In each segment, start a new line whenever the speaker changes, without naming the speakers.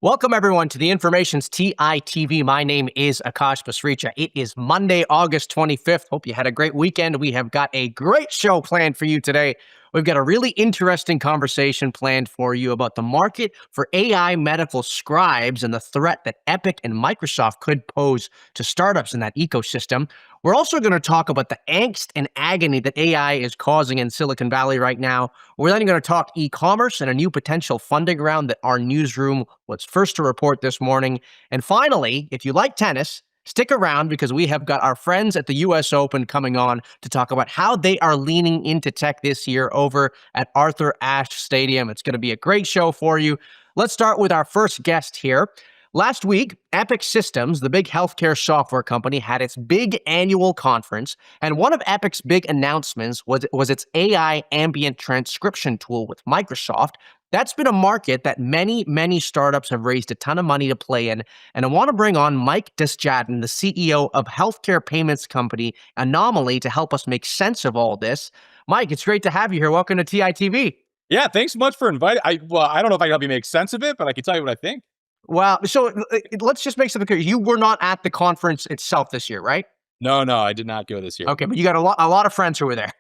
Welcome, everyone, to the Information's TITV. My name is Akash Pasricha. It is Monday, August 25th. Hope you had a great weekend. We have got a great show planned for you today. We've got a really interesting conversation planned for you about the market for AI medical scribes and the threat that Epic and Microsoft could pose to startups in that ecosystem. We're also going to talk about the angst and agony that AI is causing in Silicon Valley right now. We're then going to talk e-commerce and a new potential funding round that our newsroom was first to report this morning. And finally, if you like tennis, stick around because we have got our friends at the US Open coming on to talk about how they are leaning into tech this year over at Arthur Ashe Stadium. It's going to be a great show for you. Let's start with our first guest here. Last week, Epic Systems, the big healthcare software company, had its big annual conference, and one of Epic's big announcements was its AI ambient transcription tool with Microsoft. That's been a market that many startups have raised a ton of money to play in, and I want to bring on Mike Desjadon, the CEO of healthcare payments company Anomaly, to help us make sense of all this. Mike, it's great to have you here. Welcome to TITV.
Yeah, thanks so much for inviting. I don't know if I can help you make sense of it, but I can tell you what I think.
Well, so let's just make something clear. You were not at the conference itself this year, right?
No, I did not go this year.
Okay, but you got a lot of friends who were there.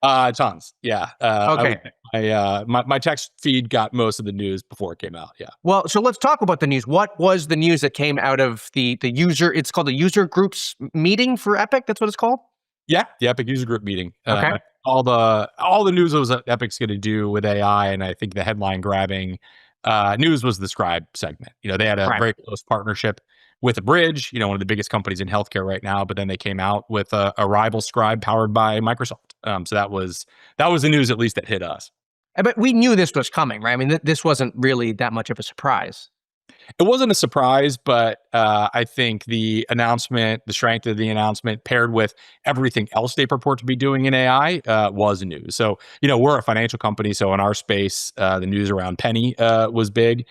Tons. Yeah.
Okay.
My text feed got most of the news before it came out. Yeah.
Well, so let's talk about the news. What was the news that came out of the user? It's called the user groups meeting for Epic. That's what it's called.
Yeah, the Epic user group meeting.
Okay.
All the news was that Epic's going to do with AI, and I think the headline grabbing news was the Scribe segment. They had a very close partnership with a Bridge, one of the biggest companies in healthcare right now. But then they came out with a rival Scribe powered by Microsoft. So that was the news, at least, that hit us.
But we knew this was coming, right? I mean, this wasn't really that much of a surprise.
It wasn't a surprise, but I think the announcement, the strength of the announcement, paired with everything else they purport to be doing in AI, was news. So, we're a financial company, so in our space, the news around Penny was big.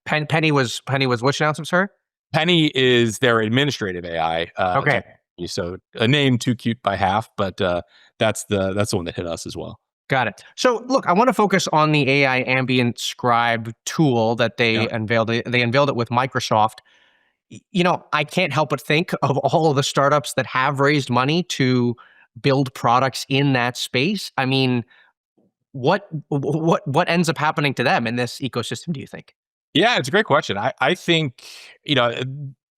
Penny was which announcement, sir?
Penny is their administrative AI.
Okay.
So a name too cute by half, but that's the one that hit us as well.
Got it. So, look, I want to focus on the AI ambient scribe tool that they unveiled. They unveiled it with Microsoft. I can't help but think of all of the startups that have raised money to build products in that space. I mean, what ends up happening to them in this ecosystem, do you think?
Yeah, it's a great question. I think,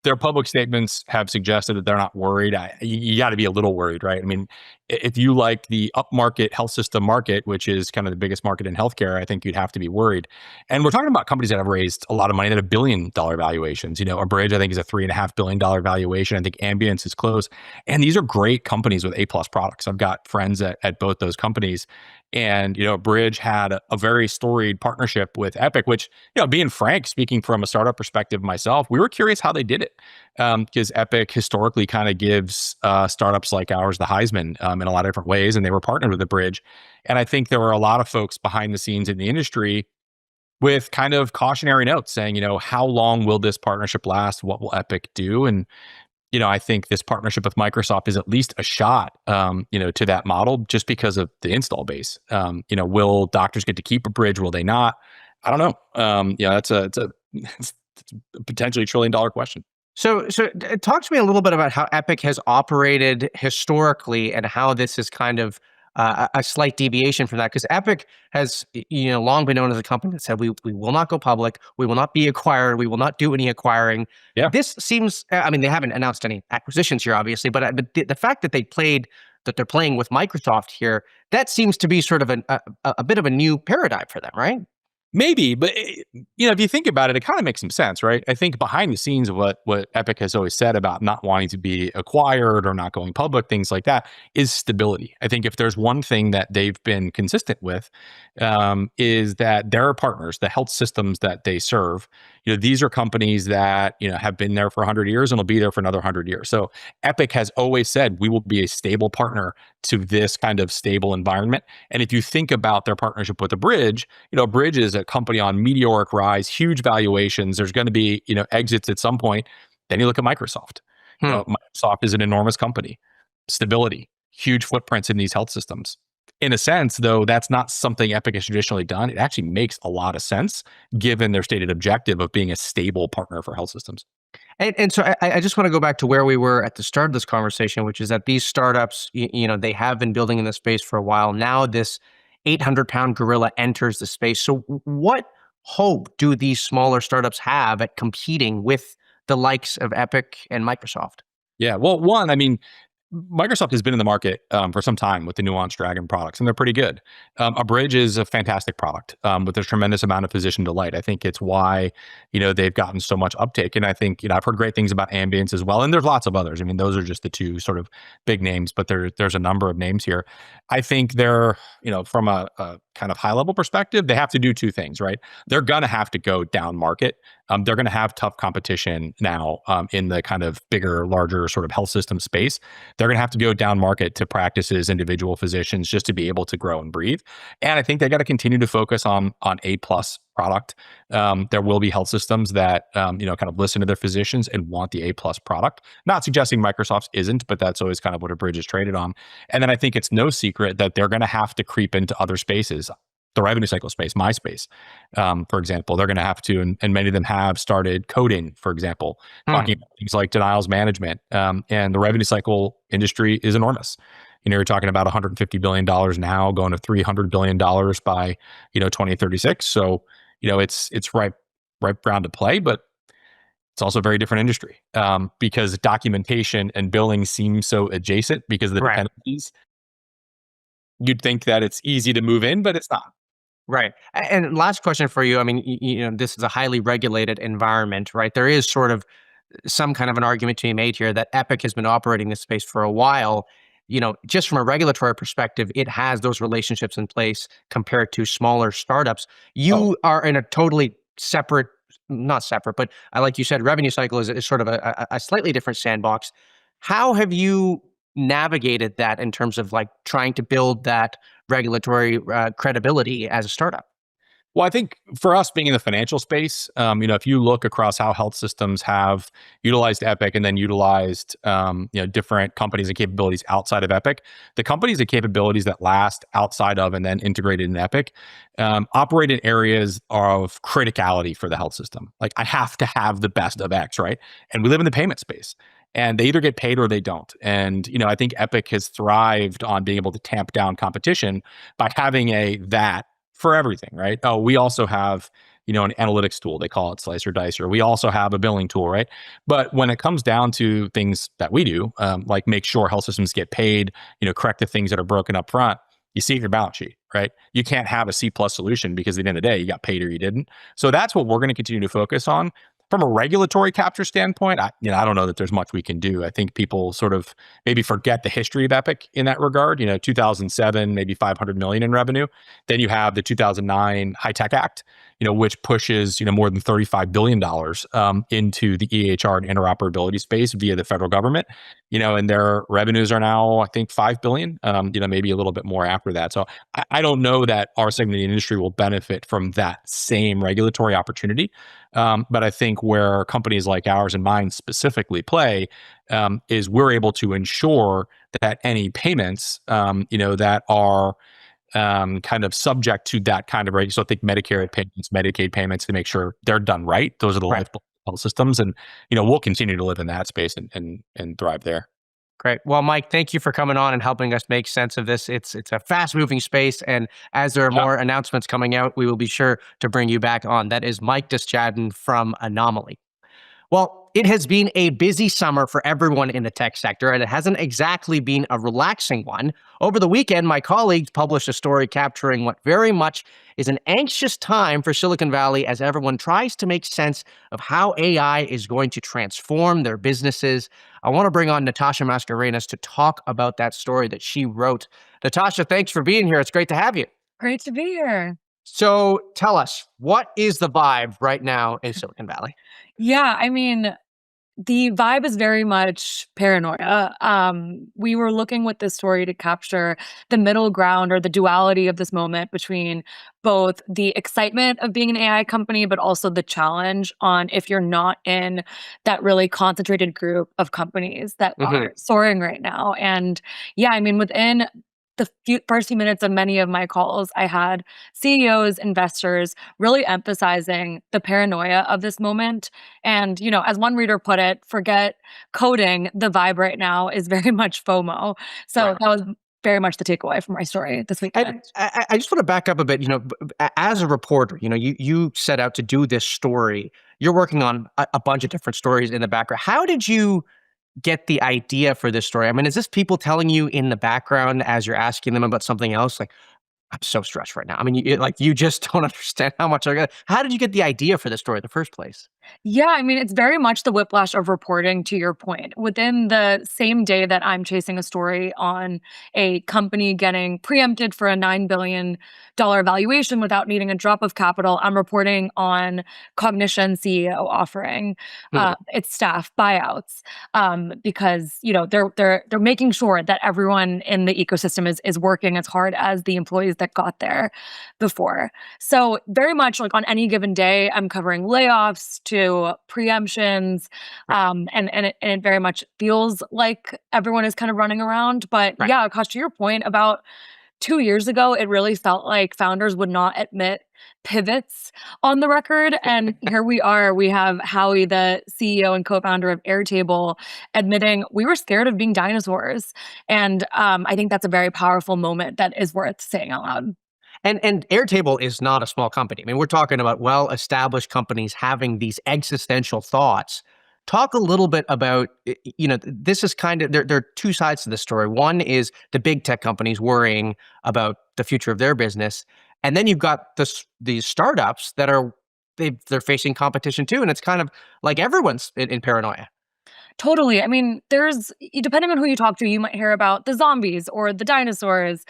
their public statements have suggested that they're not worried. You got to be a little worried, right? I mean, if you like the upmarket health system market, which is kind of the biggest market in healthcare, I think you'd have to be worried. And we're talking about companies that have raised a lot of money that have $1 billion valuations. A Bridge, I think, is a $3.5 billion valuation. I think Ambience is close. And these are great companies with A+ products. I've got friends at both those companies. And, Bridge had a very storied partnership with Epic, which, being frank, speaking from a startup perspective myself, we were curious how they did it. Because Epic historically kind of gives startups like ours the Heisman in a lot of different ways, and they were partnered with the Bridge. And I think there were a lot of folks behind the scenes in the industry with kind of cautionary notes saying, how long will this partnership last? What will Epic do? And I think this partnership with Microsoft is at least a shot, to that model just because of the install base. Will doctors get to keep a Bridge? Will they not? I don't know. It's a potentially $1 trillion question.
So talk to me a little bit about how Epic has operated historically and how this is kind of a slight deviation from that, because Epic has long been known as a company that said we will not go public, we will not be acquired, we will not do any acquiring.
Yeah.
This seems, I mean, they haven't announced any acquisitions here, obviously, but the fact that they're playing with Microsoft here, that seems to be sort of a bit of a new paradigm for them, right?
Maybe, but if you think about it, it kind of makes some sense, right? I think behind the scenes of what Epic has always said about not wanting to be acquired or not going public, things like that, is stability. I think if there's one thing that they've been consistent with, is that their partners, the health systems that they serve, these are companies that have been there for 100 years and will be there for another 100 years. So Epic has always said we will be a stable partner to this kind of stable environment. And if you think about their partnership with the Bridge, Bridge is a company on meteoric rise, huge valuations. There's going to be, exits at some point. Then you look at Microsoft. Microsoft is an enormous company. Stability, huge footprints in these health systems. in a sense, though, that's not something Epic has traditionally done. It actually makes a lot of sense given their stated objective of being a stable partner for health systems.
And so I just want to go back to where we were at the start of this conversation, which is that these startups, they have been building in the space for a while. Now this 800-pound gorilla enters the space. So what hope do these smaller startups have at competing with the likes of Epic and Microsoft?
Yeah. Well, one, I mean, Microsoft has been in the market for some time with the Nuance Dragon products, and they're pretty good. A Bridge is a fantastic product with a tremendous amount of physician delight. I think it's why they've gotten so much uptake, and I think I've heard great things about Ambience as well, and there's lots of others. I mean, those are just the two sort of big names, but there's a number of names here. I think they're from a kind of high level perspective, they have to do two things, right? They're gonna have to go down market. They're going to have tough competition now in the kind of bigger, larger sort of health system space. They're going to have to go down market to practices, individual physicians, just to be able to grow and breathe. And I think they got to continue to focus on A plus product. There will be health systems that kind of listen to their physicians and want the A plus product. Not suggesting Microsoft's isn't, but that's always kind of what a Bridge is traded on. And then I think it's no secret that they're going to have to creep into other spaces. The revenue cycle space, my space, for example, they're going to have to, and many of them have started coding, for example, talking about things like denials management. And the revenue cycle industry is enormous. You're talking about $150 billion now, going to $300 billion by 2036. So it's right round to play, but it's also a very different industry because documentation and billing seem so adjacent because of the dependencies. You'd think that it's easy to move in, but it's not.
Right. And last question for you. I mean, this is a highly regulated environment, right? There is sort of some kind of an argument to be made here that Epic has been operating this space for a while. Just from a regulatory perspective, it has those relationships in place compared to smaller startups. You are in a totally separate, not separate, but like you said, revenue cycle is sort of a slightly different sandbox. How have you navigated that in terms of like trying to build that regulatory credibility as a startup?
Well, I think for us being in the financial space, if you look across how health systems have utilized Epic and then utilized, different companies and capabilities outside of Epic, the companies and capabilities that last outside of and then integrated in Epic operate in areas of criticality for the health system. Like I have to have the best of X, right? And we live in the payment space. And they either get paid or they don't. And, I think Epic has thrived on being able to tamp down competition by having that for everything, right? Oh, we also have, an analytics tool. They call it Slice or Dice, or we also have a billing tool, right? But when it comes down to things that we do, like make sure health systems get paid, correct the things that are broken up front, you see your balance sheet, right? You can't have a C plus solution because at the end of the day, you got paid or you didn't. So that's what we're going to continue to focus on. From a regulatory capture standpoint, I don't know that there's much we can do. I think people sort of maybe forget the history of Epic in that regard. 2007, maybe 500 million in revenue. Then you have the 2009 High Tech Act, which pushes more than $35 billion into the EHR and interoperability space via the federal government. And their revenues are now, I think, 5 billion. Maybe a little bit more after that. So I don't know that our segment of the industry will benefit from that same regulatory opportunity. But I think where companies like ours and mine specifically play is we're able to ensure that any payments, that are kind of subject to that kind of rate. So I think Medicare payments, Medicaid payments, to make sure they're done right. Those are the lifeblood health systems, and we'll continue to live in that space and thrive there.
Great. Well, Mike, thank you for coming on and helping us make sense of this. It's a fast-moving space, and as there are more announcements coming out, we will be sure to bring you back on. That is Mike Desjadon from Anomaly. Well, it has been a busy summer for everyone in the tech sector, and it hasn't exactly been a relaxing one. Over the weekend, my colleagues published a story capturing what very much is an anxious time for Silicon Valley as everyone tries to make sense of how AI is going to transform their businesses. I want to bring on Natasha Mascarenhas to talk about that story that she wrote. Natasha, thanks for being here. It's great to have you.
Great to be here.
So tell us, what is the vibe right now in Silicon Valley?
Yeah, I mean, the vibe is very much paranoia. We were looking with this story to capture the middle ground or the duality of this moment between both the excitement of being an AI company, but also the challenge on if you're not in that really concentrated group of companies that are soaring right now. And yeah, I mean, within first few minutes of many of my calls, I had CEOs, investors really emphasizing the paranoia of this moment. And, as one reader put it, forget coding, the vibe right now is very much FOMO. So that was very much the takeaway from my story this weekend.
And I just want to back up a bit. As a reporter, you set out to do this story. You're working on a bunch of different stories in the background. How did you get the idea for this story? I mean, is this people telling you in the background as you're asking them about something else? Like, I'm so stressed right now. I mean, you just don't understand how much I got. How did you get the idea for this story in the first place?
Yeah, I mean, it's very much the whiplash of reporting, to your point. Within the same day that I'm chasing a story on a company getting preempted for a $9 billion valuation without needing a drop of capital, I'm reporting on Cognition CEO offering its staff buyouts because they're making sure that everyone in the ecosystem is working as hard as the employees that got there before. So very much like on any given day, I'm covering layoffs to preemptions, and it very much feels like everyone is kind of running around. But yeah, Akash, to your point, about 2 years ago, it really felt like founders would not admit pivots on the record. And here we are. We have Howie, the CEO and co-founder of Airtable, admitting we were scared of being dinosaurs. And I think that's a very powerful moment that is worth saying out loud.
And Airtable is not a small company. I mean, we're talking about well-established companies having these existential thoughts. Talk a little bit about, this is kind of, there are two sides to the story. One is the big tech companies worrying about the future of their business. And then you've got these startups that they're facing competition too. And it's kind of like everyone's in paranoia.
Totally. I mean, depending on who you talk to, you might hear about the zombies or the dinosaurs.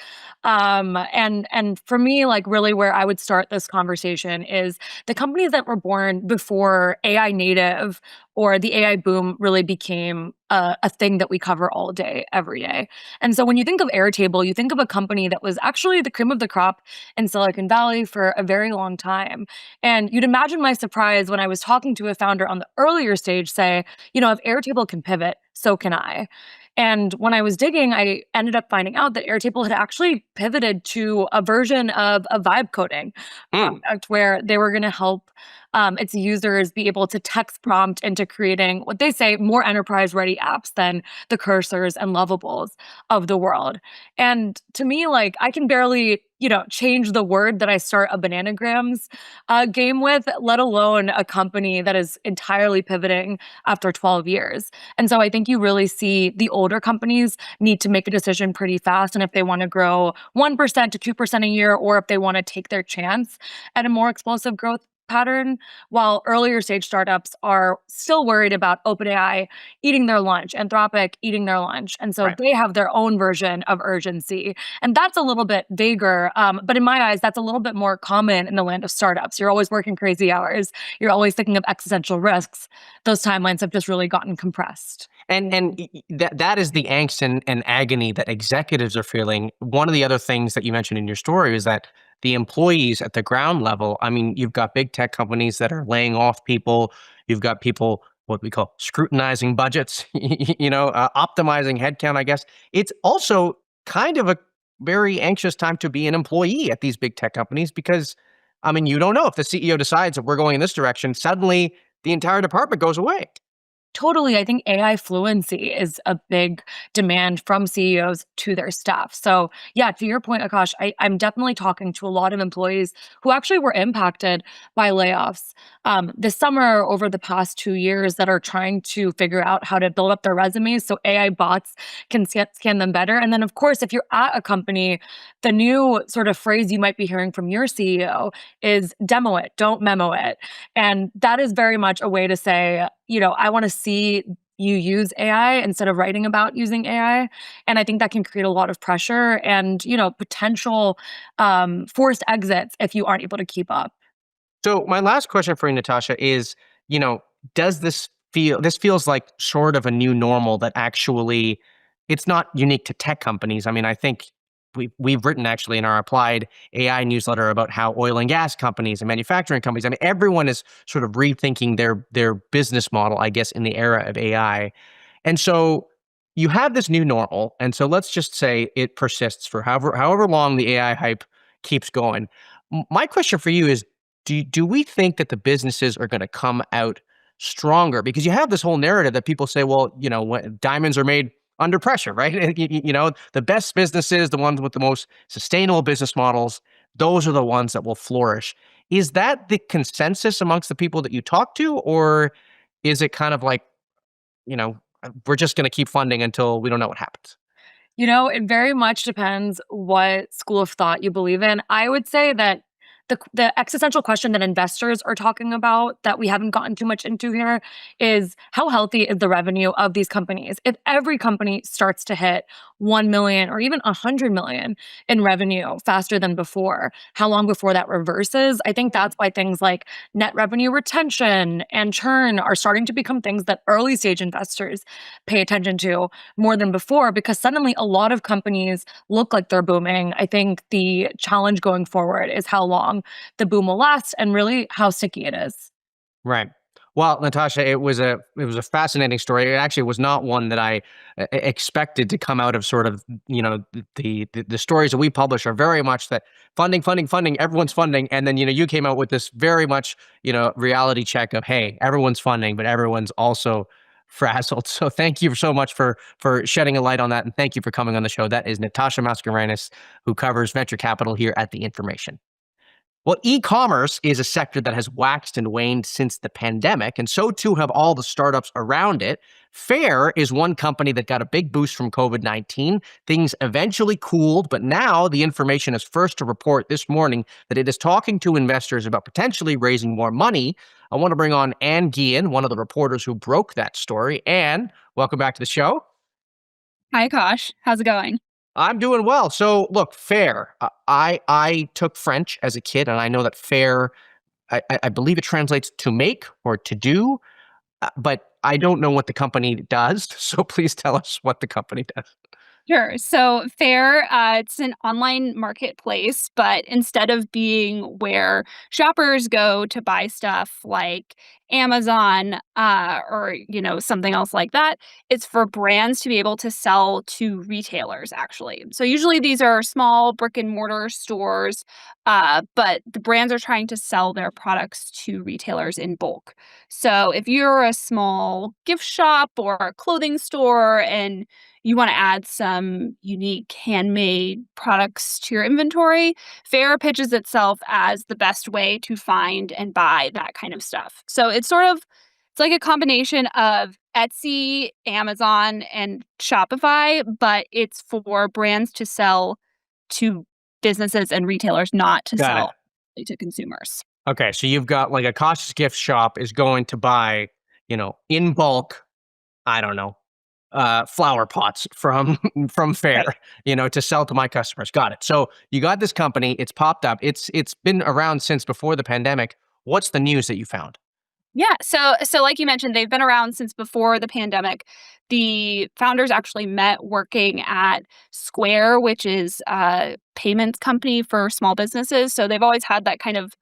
And for me, like really where I would start this conversation is the companies that were born before AI native or the AI boom really became a thing that we cover all day, every day. And so when you think of Airtable, you think of a company that was actually the cream of the crop in Silicon Valley for a very long time. And you'd imagine my surprise when I was talking to a founder on the earlier stage say, if Airtable can pivot, so can I. And when I was digging, I ended up finding out that Airtable had actually pivoted to a version of a vibe coding product where they were going to help its users be able to text prompt into creating what they say more enterprise-ready apps than the Cursors and Lovables of the world. And to me, like I can barely change the word that I start a Bananagrams game with, let alone a company that is entirely pivoting after 12 years. And so I think you really see the older companies need to make a decision pretty fast. And if they want to grow 1% to 2% a year, or if they want to take their chance at a more explosive growth pattern, while earlier stage startups are still worried about OpenAI eating their lunch, Anthropic eating their lunch. And so they have their own version of urgency. And that's a little bit vaguer. But in my eyes, that's a little bit more common in the land of startups. You're always working crazy hours. You're always thinking of existential risks. Those timelines have just really gotten compressed.
And that is the angst and agony that executives are feeling. One of the other things that you mentioned in your story is that the employees at the ground level, I mean, you've got big tech companies that are laying off people. You've got people, what we call scrutinizing budgets, optimizing headcount, I guess. It's also kind of a very anxious time to be an employee at these big tech companies because, I mean, you don't know if the CEO decides that we're going in this direction, suddenly the entire department goes away.
Totally. I think AI fluency is a big demand from CEOs to their staff. So yeah, to your point, Akash, I'm definitely talking to a lot of employees who actually were impacted by layoffs this summer over the past 2 years that are trying to figure out how to build up their resumes so AI bots can scan them better. And then of course, if you're at a company, the new sort of phrase you might be hearing from your CEO is demo it, don't memo it. And that is very much a way to say, I want to see you use AI instead of writing about using AI. And I think that can create a lot of pressure and, potential forced exits if you aren't able to keep up.
So my last question for you, Natasha, is, does this feels like sort of a new normal that actually it's not unique to tech companies. I mean, I think we've written actually in our applied AI newsletter about how oil and gas companies and manufacturing companies, I mean, everyone is sort of rethinking their business model, I guess, in the era of AI. And so, you have this new normal, and so let's just say it persists for however long the AI hype keeps going. My question for you is, do we think that the businesses are going to come out stronger? Because you have this whole narrative that people say, well, when diamonds are made under pressure, right? And, the best businesses, the ones with the most sustainable business models, those are the ones that will flourish. Is that the consensus amongst the people that you talk to, or is it kind of like, we're just going to keep funding until we don't know what happens?
It very much depends what school of thought you believe in. I would say that the existential question that investors are talking about that we haven't gotten too much into here is how healthy is the revenue of these companies? If every company starts to hit 1 million or even 100 million in revenue faster than before, how long before that reverses? I think that's why things like net revenue retention and churn are starting to become things that early stage investors pay attention to more than before, because suddenly a lot of companies look like they're booming. I think the challenge going forward is how long the boom will last and really how sticky it is.
Right. Well, Natasha, it was a fascinating story. It actually was not one that I expected to come out of sort of, the stories that we publish are very much that funding, funding, funding, everyone's funding. And then, you came out with this very much, reality check of, hey, everyone's funding, but everyone's also frazzled. So thank you so much for shedding a light on that. And thank you for coming on the show. That is Natasha Mascarenhas, who covers venture capital here at The Information. Well, e-commerce is a sector that has waxed and waned since the pandemic, and so too have all the startups around it. Faire is one company that got a big boost from COVID-19. Things eventually cooled, but now The Information is first to report this morning that it is talking to investors about potentially raising more money. I want to bring on Anne Gehan, one of the reporters who broke that story. Anne, welcome back to the show.
Hi, Akash. How's it going?
I'm doing well. So, look, Faire. I took French as a kid, and I know that Faire. I believe it translates to make or to do, but I don't know what the company does. So please tell us what the company does.
Sure. So Faire, it's an online marketplace, but instead of being where shoppers go to buy stuff like Amazon or something else like that, it's for brands to be able to sell to retailers. Actually, so usually these are small brick and mortar stores, but the brands are trying to sell their products to retailers in bulk. So if you're a small gift shop or a clothing store and you want to add some unique handmade products to your inventory, Faire pitches itself as the best way to find and buy that kind of stuff. So it's like a combination of Etsy, Amazon, and Shopify, but it's for brands to sell to businesses and retailers, not to
Got it.
sell to consumers.
Okay, so you've got like a cautious gift shop is going to buy, in bulk, I don't know, flower pots from Faire,
Right.
to sell to my customers. Got it. So you got this company. It's popped up. It's been around since before the pandemic. What's the news that you found?
Yeah, so like you mentioned, they've been around since before the pandemic. The founders actually met working at Square, which is a payments company for small businesses. So they've always had that kind of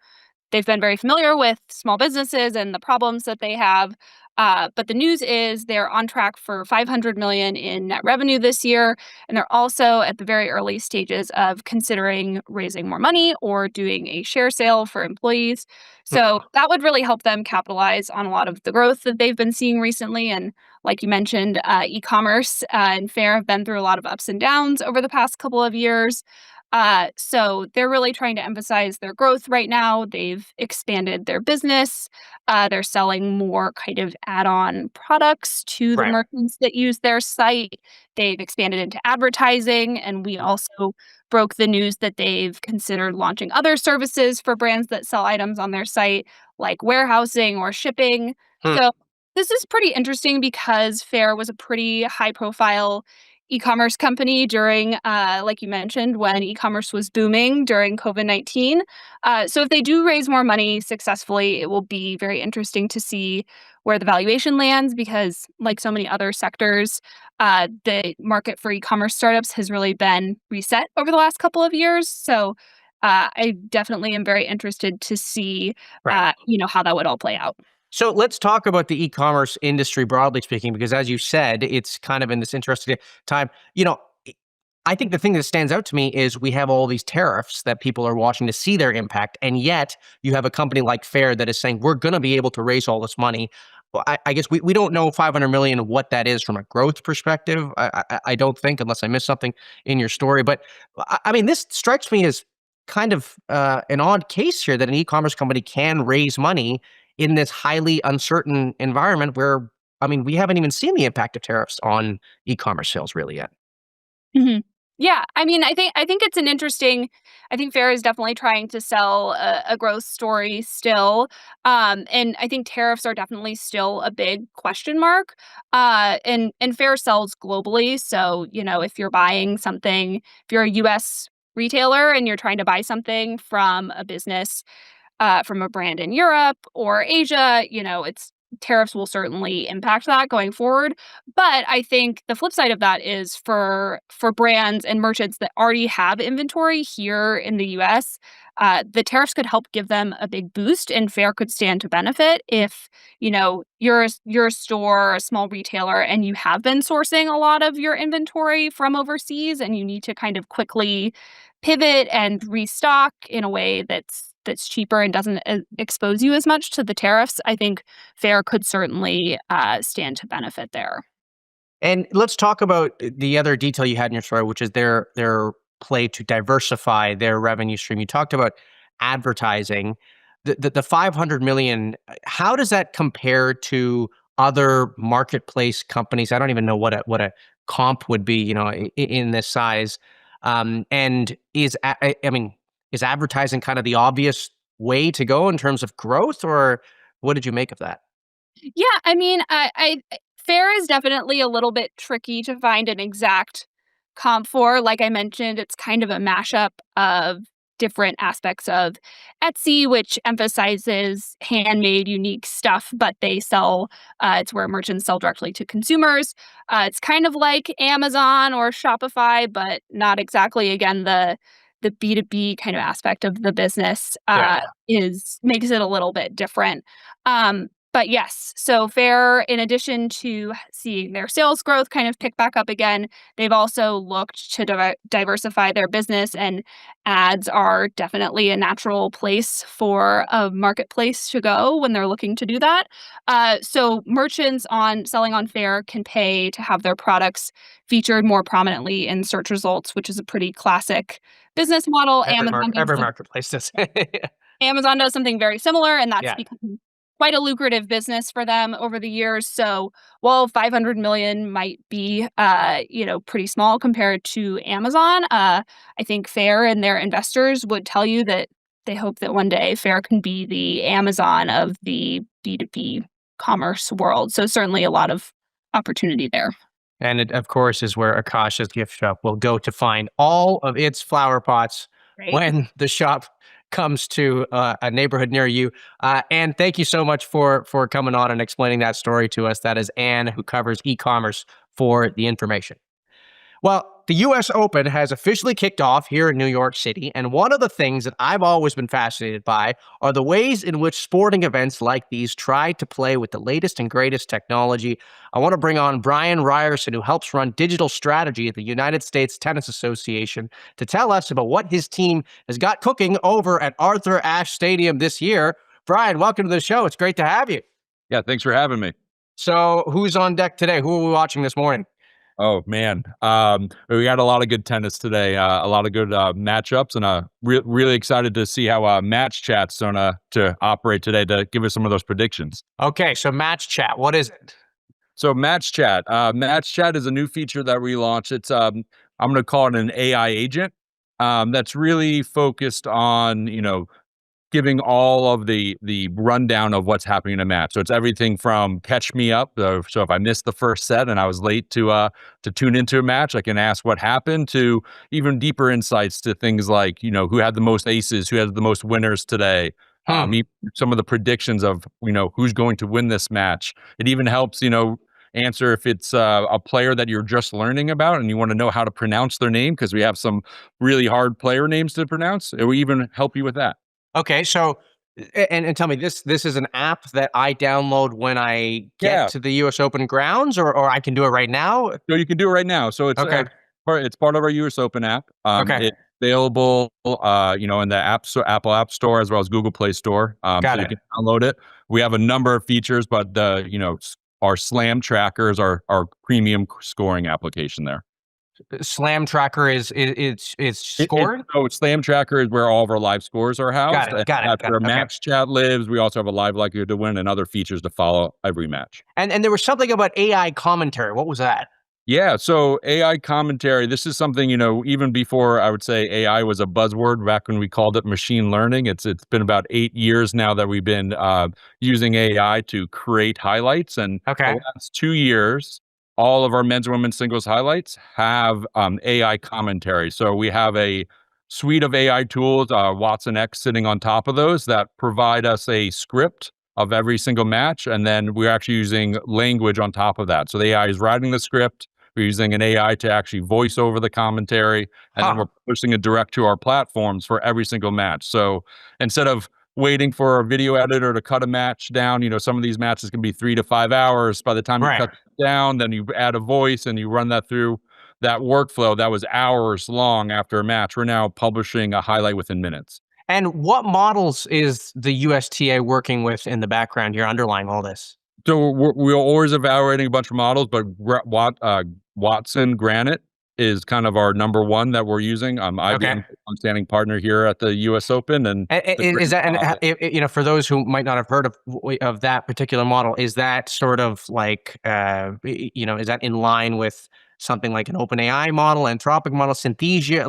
they've been very familiar with small businesses and the problems that they have. But the news is they're on track for 500 million in net revenue this year, and they're also at the very early stages of considering raising more money or doing a share sale for employees. So that would really help them capitalize on a lot of the growth that they've been seeing recently. And like you mentioned, e-commerce and Faire have been through a lot of ups and downs over the past couple of years. So they're really trying to emphasize their growth right now. They've expanded their business. They're selling more kind of add-on products to the
Right.
merchants that use their site. They've expanded into advertising, and we also broke the news that they've considered launching other services for brands that sell items on their site, like warehousing or shipping.
Hmm.
So this is pretty interesting because Faire was a pretty high-profile e-commerce company during, like you mentioned, when e-commerce was booming during COVID-19. So if they do raise more money successfully, it will be very interesting to see where the valuation lands because, like so many other sectors, the market for e-commerce startups has really been reset over the last couple of years. So I definitely am very interested to see,
Right.
how that would all play out.
So let's talk about the e-commerce industry broadly speaking, because as you said, it's kind of in this interesting time. I think the thing that stands out to me is we have all these tariffs that people are watching to see their impact. And yet you have a company like Faire that is saying, we're going to be able to raise all this money. Well, I guess we don't know 500 million, what that is from a growth perspective. I don't think, unless I missed something in your story. But I mean, this strikes me as kind of an odd case here that an e-commerce company can raise money in this highly uncertain environment where, I mean, we haven't even seen the impact of tariffs on e-commerce sales really yet.
Mhm. Yeah, I mean, I think it's an interesting. I think Faire is definitely trying to sell a growth story still, and I think tariffs are definitely still a big question mark. And Faire sells globally, so if you're buying something, if you're a U.S. retailer and you're trying to buy something from a business, from a brand in Europe or Asia, it's tariffs will certainly impact that going forward. But I think the flip side of that is for brands and merchants that already have inventory here in the US, the tariffs could help give them a big boost, and Faire could stand to benefit if you're a store or a small retailer and you have been sourcing a lot of your inventory from overseas and you need to kind of quickly pivot and restock in a way that's cheaper and doesn't expose you as much to the tariffs. I think Faire could certainly stand to benefit there.
And let's talk about the other detail you had in your story, which is their play to diversify their revenue stream. You talked about advertising. The 500 million, how does that compare to other marketplace companies? I don't even know what a comp would be, in this size. And I mean, is advertising kind of the obvious way to go in terms of growth, or what did you make of that?
Yeah, I mean, Faire is definitely a little bit tricky to find an exact comp for. Like I mentioned, it's kind of a mashup of different aspects of Etsy, which emphasizes handmade, unique stuff, but they sell. It's where merchants sell directly to consumers. It's kind of like Amazon or Shopify, but not exactly. Again, the B2B kind of aspect of the business
Yeah.
is makes it a little bit different. But yes, so Faire, in addition to seeing their sales growth kind of pick back up again, they've also looked to diversify their business, and ads are definitely a natural place for a marketplace to go when they're looking to do that. So merchants on selling on Faire can pay to have their products featured more prominently in search results, which is a pretty classic business model.
Every marketplace does.
Amazon does something very similar, and that's
Yeah.
become quite a lucrative business for them over the years. So while 500 million might be, pretty small compared to Amazon, I think Faire and their investors would tell you that they hope that one day Faire can be the Amazon of the B2B commerce world. So certainly a lot of opportunity there.
And it, of course, is where Akash's gift shop will go to find all of its flower pots
Right.
when the shop comes to a neighborhood near you. Anne, thank you so much for coming on and explaining that story to us. That is Anne, who covers e-commerce for The Information. Well, the US Open has officially kicked off here in New York City, and one of the things that I've always been fascinated by are the ways in which sporting events like these try to play with the latest and greatest technology. I want to bring on Brian Ryerson, who helps run digital strategy at the United States Tennis Association, to tell us about what his team has got cooking over at Arthur Ashe Stadium this year. Brian, welcome to the show. It's great to have you.
Yeah, thanks for having me.
So, who's on deck today? Who are we watching this morning?
Oh man, we got a lot of good tennis today. A lot of good matchups, and really excited to see how Match Chat's gonna to operate today to give us some of those predictions.
Okay, so Match Chat, what is it?
So Match Chat is a new feature that we launched. It's I'm going to call it an AI agent that's really focused on giving all of the rundown of what's happening in a match. So it's everything from catch me up. So if I missed the first set and I was late to tune into a match, I can ask what happened, to even deeper insights to things like, who had the most aces, who had the most winners today. Some of the predictions of, who's going to win this match. It even helps, answer if it's a player that you're just learning about and you want to know how to pronounce their name, because we have some really hard player names to pronounce. It will even help you with that.
Okay, so And tell me, this is an app that I download when I get
Yeah.
to the US Open grounds, or I can do it right now?
So you can do it right now. So
Okay.
it's part of our US Open app.
Okay.
It's available, in the Apple App Store as well as Google Play Store.
Got
So you
it.
can download it. We have a number of features, but our Slam trackers are our premium scoring application there.
Slam Tracker is scored?
Slam Tracker is where all of our live scores are housed.
Got it.
That's where
Okay.
match chat lives. We also have a live likelihood to win and other features to follow every match.
And there was something about AI commentary. What was that?
Yeah, so AI commentary, this is something, even before I would say AI was a buzzword, back when we called it machine learning. It's been about 8 years now that we've been using AI to create highlights. And
Okay.
the last 2 years, all of our men's and women's singles highlights have AI commentary. So we have a suite of AI tools, Watson X sitting on top of those, that provide us a script of every single match. And then we're actually using language on top of that. So the AI is writing the script. We're using an AI to actually voice over the commentary, and then we're pushing it direct to our platforms for every single match. So instead of waiting for a video editor to cut a match down, some of these matches can be 3 to 5 hours. By the time you cut it down, then you add a voice and you run that through that workflow that was hours long after a match. We're now publishing a highlight within minutes.
And what models is the USTA working with in the background here underlying all this?
So we're always evaluating a bunch of models, but Watson Granite is kind of our number one that we're using. IBM, long-standing partner here at the U.S. Open, and
is that for those who might not have heard of that particular model, is that sort of like is that in line with something like an OpenAI model, Anthropic model, Synthesia?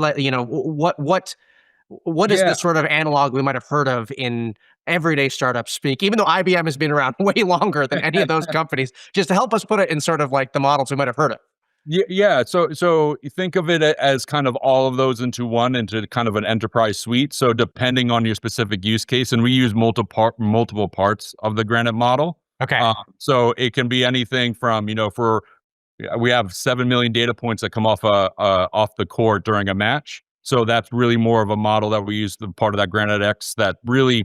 What is the sort of analog we might have heard of in everyday startup speak, even though IBM has been around way longer than any of those companies, just to help us put it in sort of like the models we might have heard of?
Yeah. So you think of it as kind of all of those into kind of an enterprise suite. So depending on your specific use case, and we use multiple parts of the Granite model.
Okay.
So it can be anything from, we have 7 million data points that come off the court during a match. So that's really more of a model that we use, the part of that Granite X that really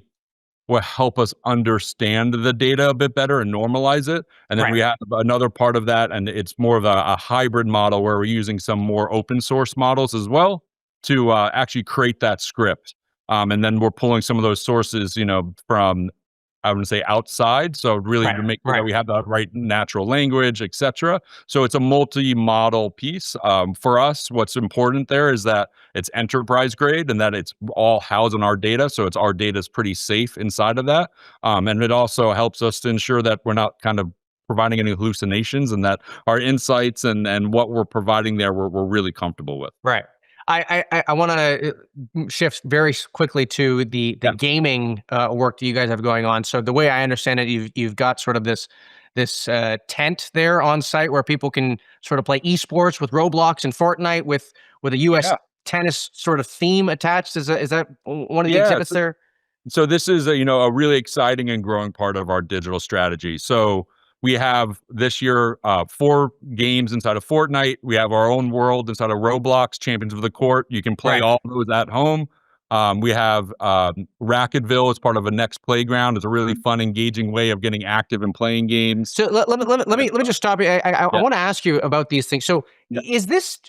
will help us understand the data a bit better and normalize it. And then we have another part of that, and it's more of a hybrid model where we're using some more open source models as well to actually create that script. And then we're pulling some of those sources, from, I wouldn't say outside. So really to make sure that we have the right natural language, etc. So it's a multi-model piece. For us, what's important there is that it's enterprise grade and that it's all housed in our data. So our data is pretty safe inside of that. And it also helps us to ensure that we're not kind of providing any hallucinations, and that our insights and what we're providing there, we're really comfortable with.
Right. I want to shift very quickly to the gaming work that you guys have going on. So the way I understand it, you've got sort of this tent there on site where people can sort of play esports with Roblox and Fortnite with a US tennis sort of theme attached. Is that one of the exhibits there?
So this is a really exciting and growing part of our digital strategy. So we have this year 4 games inside of Fortnite. We have our own world inside of Roblox, Champions of the Court. You can play all of those at home. We have Racketville as part of a Next Playground. It's a really fun, engaging way of getting active and playing games.
So let me just stop you. I want to ask you about these things. So is this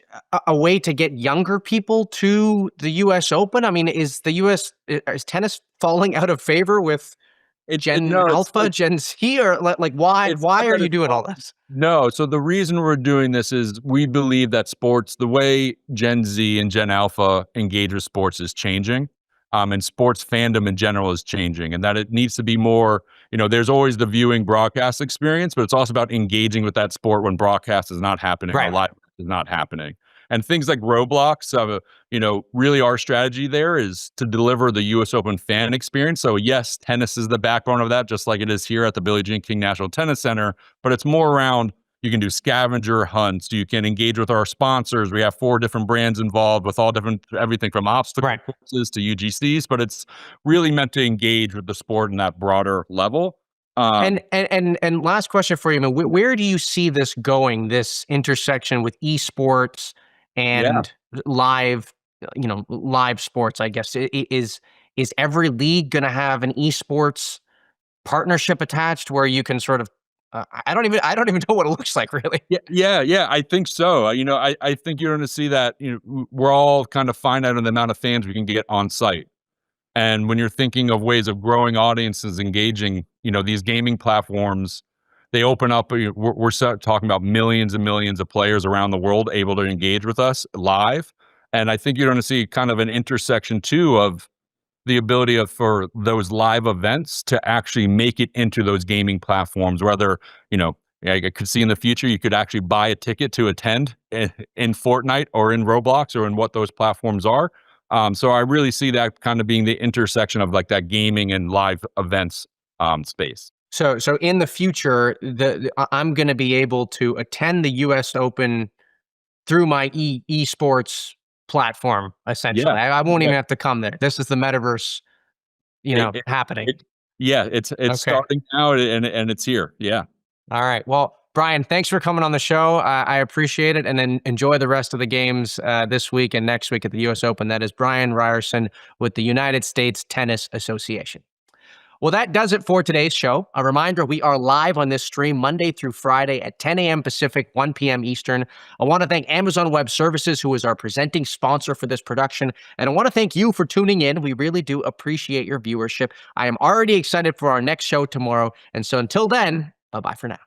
a way to get younger people to the U.S. Open? I mean, is tennis falling out of favor with Gen Alpha, Gen Z, or like why are you doing all this?
No. So the reason we're doing this is we believe that sports, the way Gen Z and Gen Alpha engage with sports, is changing. And sports fandom in general is changing, and that it needs to be more, there's always the viewing broadcast experience, but it's also about engaging with that sport when broadcast is not happening, or live is not happening. And things like Roblox, really our strategy there is to deliver the US Open fan experience. So yes, tennis is the backbone of that, just like it is here at the Billie Jean King National Tennis Center, but it's more around, you can do scavenger hunts, you can engage with our sponsors. We have 4 different brands involved with everything from obstacle courses to UGCs, but it's really meant to engage with the sport in that broader level.
And last question for you, I mean, where do you see this going, this intersection with esports and live sports, I guess? Is is every league going to have an esports partnership attached where you can sort of I don't even know what it looks like really.
Yeah. I think so. I think you're going to see that. We're all kind of finite on the amount of fans we can get on site. And when you're thinking of ways of growing audiences, engaging, these gaming platforms, they open up. We're talking about millions and millions of players around the world able to engage with us live. And I think you're going to see kind of an intersection too of the ability for those live events to actually make it into those gaming platforms, whether, I could see in the future, you could actually buy a ticket to attend in Fortnite or in Roblox or in what those platforms are. So I really see that kind of being the intersection of like that gaming and live events space.
So in the future, I'm going to be able to attend the US Open through my esports platform, essentially. I won't even have to come there. This is the metaverse, happening.
It's
Okay.
starting now and it's here. Yeah.
All right. Well, Brian, thanks for coming on the show. I appreciate it. And then enjoy the rest of the games this week and next week at the US Open. That is Brian Ryerson with the United States Tennis Association. Well, that does it for today's show. A reminder, we are live on this stream Monday through Friday at 10 a.m. Pacific, 1 p.m. Eastern. I want to thank Amazon Web Services, who is our presenting sponsor for this production. And I want to thank you for tuning in. We really do appreciate your viewership. I am already excited for our next show tomorrow. And so until then, bye-bye for now.